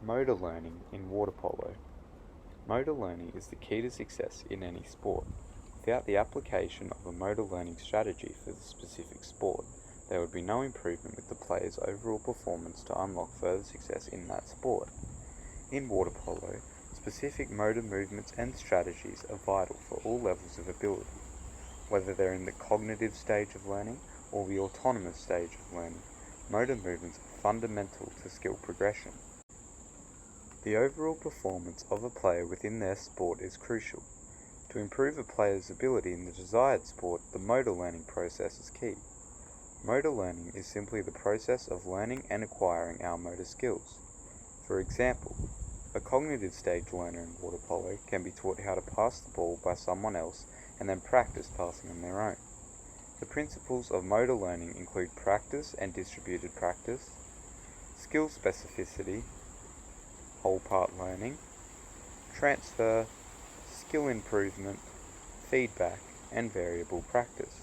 Motor learning in water polo. Motor learning is the key to success in any sport. Without the application of a motor learning strategy for the specific sport, there would be no improvement with the player's overall performance to unlock further success in that sport. In water polo, specific motor movements and strategies are vital for all levels of ability, whether they're in the cognitive stage of learning or the autonomous stage of learning. Motor movements are fundamental to skill progression. The overall performance of a player within their sport is crucial. To improve a player's ability in the desired sport, the motor learning process is key. Motor learning is simply the process of learning and acquiring our motor skills. For example, a cognitive stage learner in water polo can be taught how to pass the ball by someone else and then practice passing on their own. The principles of motor learning include practice and distributed practice, skill specificity, whole part learning, transfer, skill improvement, feedback, and variable practice.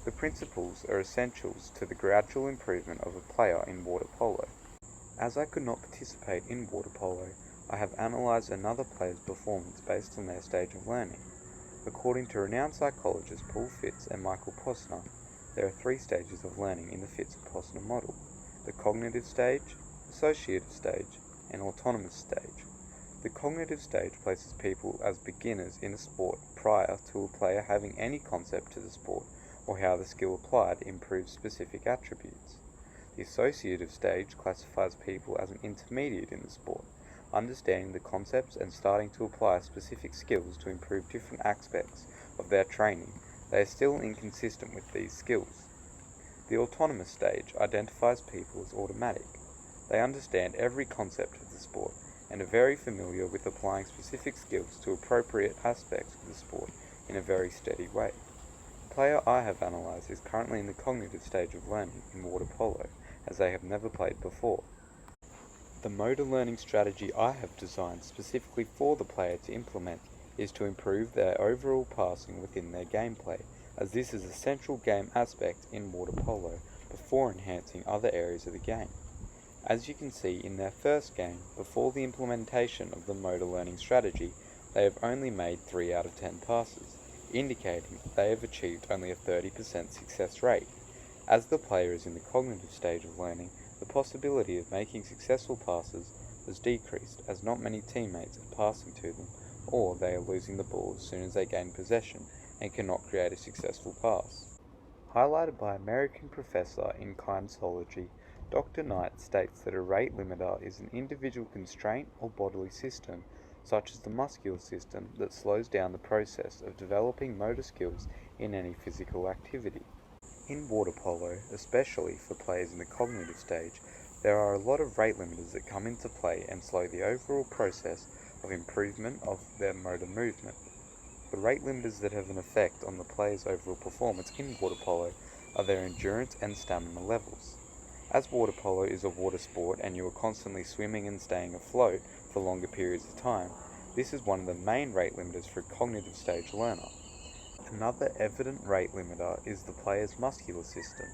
The principles are essentials to the gradual improvement of a player in water polo. As I could not participate in water polo, I have analysed another player's performance based on their stage of learning. According to renowned psychologists Paul Fitz and Michael Posner, there are 3 stages of learning in the Fitz-Posner model: the cognitive stage, associative stage, and autonomous stage. The cognitive stage places people as beginners in a sport prior to a player having any concept to the sport or how the skill applied improves specific attributes. The associative stage classifies people as an intermediate in the sport, understanding the concepts and starting to apply specific skills to improve different aspects of their training. They are still inconsistent with these skills. The autonomous stage identifies people as automatic. They understand every concept of the sport and are very familiar with applying specific skills to appropriate aspects of the sport in a very steady way. The player I have analysed is currently in the cognitive stage of learning in water polo, as they have never played before. The motor learning strategy I have designed specifically for the player to implement is to improve their overall passing within their gameplay, as this is a central game aspect in water polo before enhancing other areas of the game. As you can see in their first game, before the implementation of the motor learning strategy, they have only made 3 out of 10 passes, indicating that they have achieved only a 30% success rate. As the player is in the cognitive stage of learning, the possibility of making successful passes has decreased, as not many teammates are passing to them, or they are losing the ball as soon as they gain possession and cannot create a successful pass. Highlighted by American professor in kinesiology, Dr. Knight states that a rate limiter is an individual constraint or bodily system, such as the muscular system, that slows down the process of developing motor skills in any physical activity. In water polo, especially for players in the cognitive stage, there are a lot of rate limiters that come into play and slow the overall process of improvement of their motor movement. The rate limiters that have an effect on the player's overall performance in water polo are their endurance and stamina levels. As water polo is a water sport and you are constantly swimming and staying afloat for longer periods of time, this is one of the main rate limiters for a cognitive stage learner. Another evident rate limiter is the player's muscular system,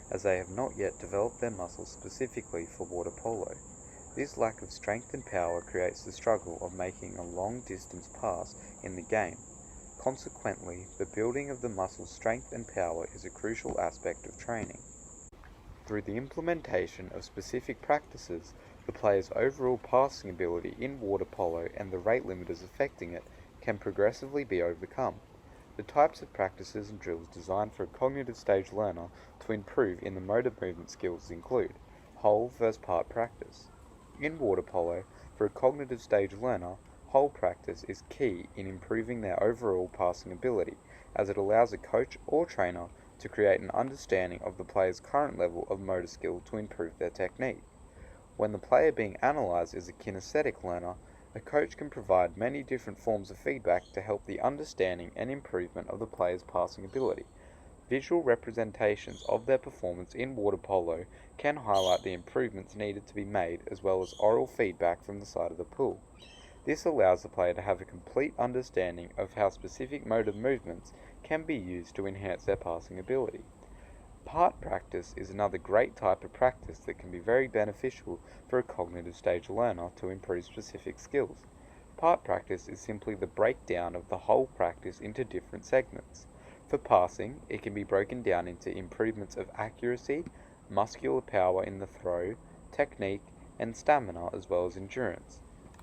as they have not yet developed their muscles specifically for water polo. This lack of strength and power creates the struggle of making a long-distance pass in the game. Consequently, the building of the muscle strength and power is a crucial aspect of training. Through the implementation of specific practices, the player's overall passing ability in water polo and the rate limiters affecting it can progressively be overcome. The types of practices and drills designed for a cognitive stage learner to improve in the motor movement skills include whole versus part practice. In water polo, for a cognitive stage learner, whole practice is key in improving their overall passing ability, as it allows a coach or trainer to create an understanding of the player's current level of motor skill to improve their technique. When the player being analysed is a kinesthetic learner, a coach can provide many different forms of feedback to help the understanding and improvement of the player's passing ability. Visual representations of their performance in water polo can highlight the improvements needed to be made, as well as oral feedback from the side of the pool. This allows the player to have a complete understanding of how specific motor movements can be used to enhance their passing ability. Part practice is another great type of practice that can be very beneficial for a cognitive stage learner to improve specific skills. Part practice is simply the breakdown of the whole practice into different segments. For passing, it can be broken down into improvements of accuracy, muscular power in the throw, technique, and stamina, as well as endurance.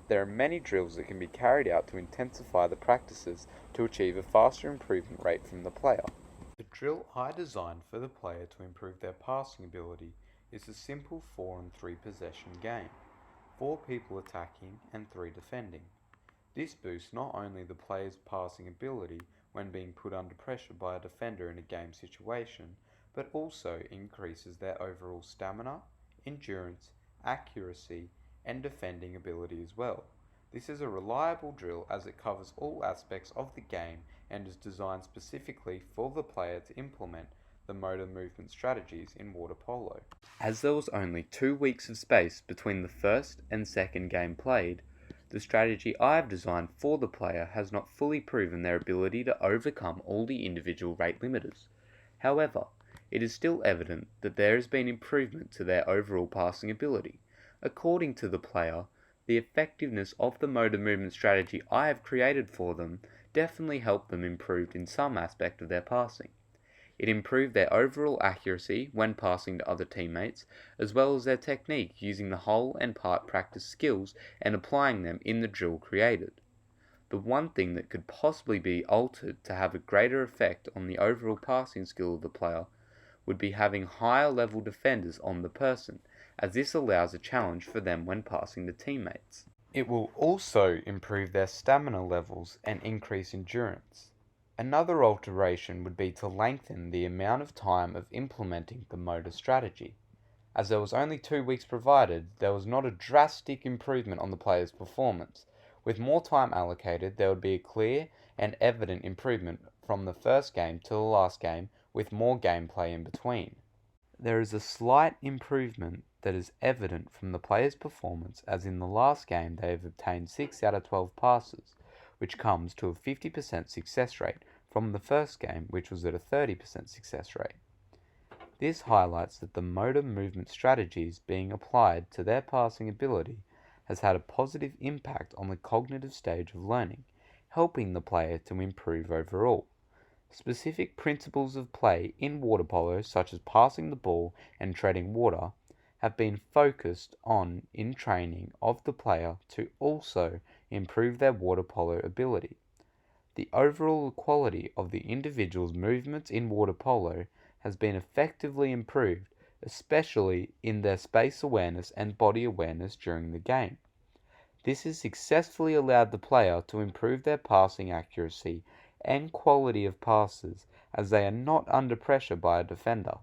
There are many drills that can be carried out to intensify the practices to achieve a faster improvement rate from the player. The drill I designed for the player to improve their passing ability is a simple 4-on-3 possession game, 4 people attacking and 3 defending. This boosts not only the player's passing ability when being put under pressure by a defender in a game situation, but also increases their overall stamina, endurance, accuracy, and defending ability as well. This is a reliable drill as it covers all aspects of the game and is designed specifically for the player to implement the motor movement strategies in water polo. As there was only 2 weeks of space between the first and second game played, the strategy I have designed for the player has not fully proven their ability to overcome all the individual rate limiters. However, it is still evident that there has been improvement to their overall passing ability. According to the player, the effectiveness of the motor movement strategy I have created for them definitely helped them improve in some aspect of their passing. It improved their overall accuracy when passing to other teammates, as well as their technique using the whole and part practice skills and applying them in the drill created. The one thing that could possibly be altered to have a greater effect on the overall passing skill of the player would be having higher level defenders on the person, as this allows a challenge for them when passing to teammates. It will also improve their stamina levels and increase endurance. Another alteration would be to lengthen the amount of time of implementing the motor strategy. As there was only 2 weeks provided, there was not a drastic improvement on the player's performance. With more time allocated, there would be a clear and evident improvement from the first game to the last game, with more gameplay in between. There is a slight improvement that is evident from the player's performance, as in the last game they have obtained 6 out of 12 passes, which comes to a 50% success rate from the first game, which was at a 30% success rate. This highlights that the motor movement strategies being applied to their passing ability has had a positive impact on the cognitive stage of learning, helping the player to improve overall. Specific principles of play in water polo, such as passing the ball and treading water, have been focused on in training of the player to also improve their water polo ability. The overall quality of the individual's movements in water polo has been effectively improved, especially in their space awareness and body awareness during the game. This has successfully allowed the player to improve their passing accuracy and quality of passes, as they are not under pressure by a defender.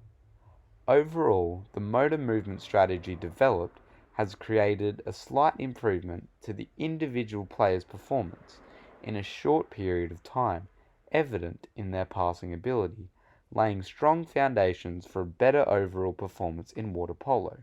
Overall, the motor movement strategy developed has created a slight improvement to the individual player's performance in a short period of time, evident in their passing ability, laying strong foundations for a better overall performance in water polo.